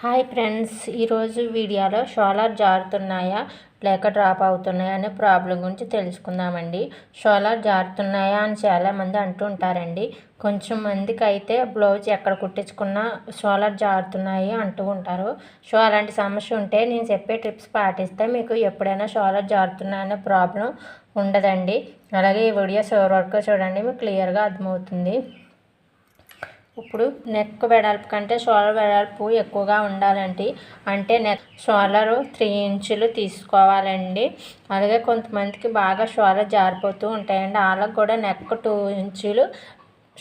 Hi friends, ఈరోజు వీడియోలో shoulder జారుతున్నాయా లేక డ్రాప్ అవుతున్నాయా అనే ప్రాబ్లం గురించి తెలుసుకుందామండి. షోల్డర్ జారుతున్నాయా అని చాలామంది అంటూ ఉంటారండి. కొంచెం మందికి అయితే బ్లౌజ్ ఎక్కడ కుట్టించుకున్నా షోల్డర్ జారుతున్నాయి అంటూ ఉంటారు. సో అలాంటి సమస్య ఉంటే నేను చెప్పే టిప్స్ పాటిస్తే మీకు ఎప్పుడైనా షోల్డర్ జారుతున్నాయా అనే ప్రాబ్లం ఉండదండి. అలాగే ఈ వీడియో చివరి వరకు చూడండి, మీకు క్లియర్గా అర్థమవుతుంది. ఇప్పుడు నెక్ వెడల్పు కంటే షోల్డర్ వెడల్పు ఎక్కువగా ఉండాలండి. అంటే షోల్డర్ 3 ఇంచులు తీసుకోవాలండి. అలాగే కొంతమందికి బాగా షోల్డర్ జారిపోతూ ఉంటాయండి. వాళ్ళకి కూడా నెక్ 2 ఇంచులు,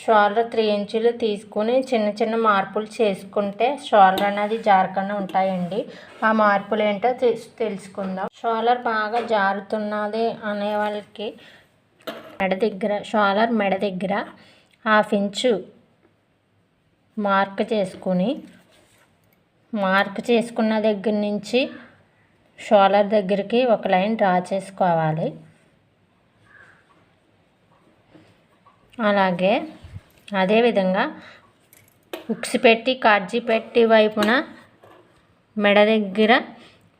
షోల్డర్ 3 ఇంచులు తీసుకుని చిన్న చిన్న మార్పులు చేసుకుంటే షోల్డర్ అనేది జారకుండా ఉంటాయండి. ఆ మార్పులు ఏంటో తెలుసుకుందాం. షోల్డర్ బాగా జారుతున్నది అనే వాళ్ళకి షోల్డర్ మెడ దగ్గర 1/2 ఇంచు మార్క్ చేసుకున్న దగ్గర నుంచి షోల్డర్ దగ్గరికి ఒక లైన్ డ్రా చేసుకోవాలి. అలాగే అదేవిధంగా ఉక్స్ పెట్టి కాజీ పెట్టి వైపున మెడ దగ్గర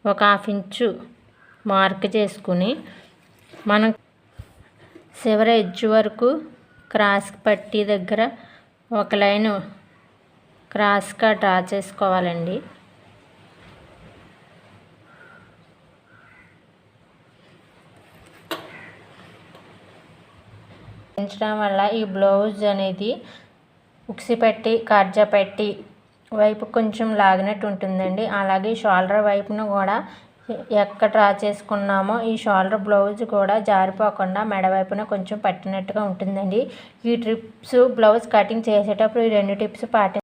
ఒక 1/2 ఇంచు మార్క్ చేసుకుని మనం చివరి ఎడ్జ్ వరకు క్రాస్ పట్టి దగ్గర ఒక లైన్ క్రాస్గా డ్రా చేసుకోవాలండి. పెంచడం వల్ల ఈ బ్లౌజ్ అనేది ఉక్సి పెట్టి కాజా పెట్టి వైపు కొంచెం లాగినట్టు ఉంటుందండి. అలాగే షోల్డర్ వైపును కూడా ఎక్కడ డ్రా చేసుకున్నామో ఈ షోల్డర్ బ్లౌజ్ కూడా జారిపోకుండా మెడ వైపున కొంచెం పట్టినట్టుగా ఉంటుందండి. ఈ టిప్స్ బ్లౌజ్ కటింగ్ చేసేటప్పుడు ఈ 2 టిప్స్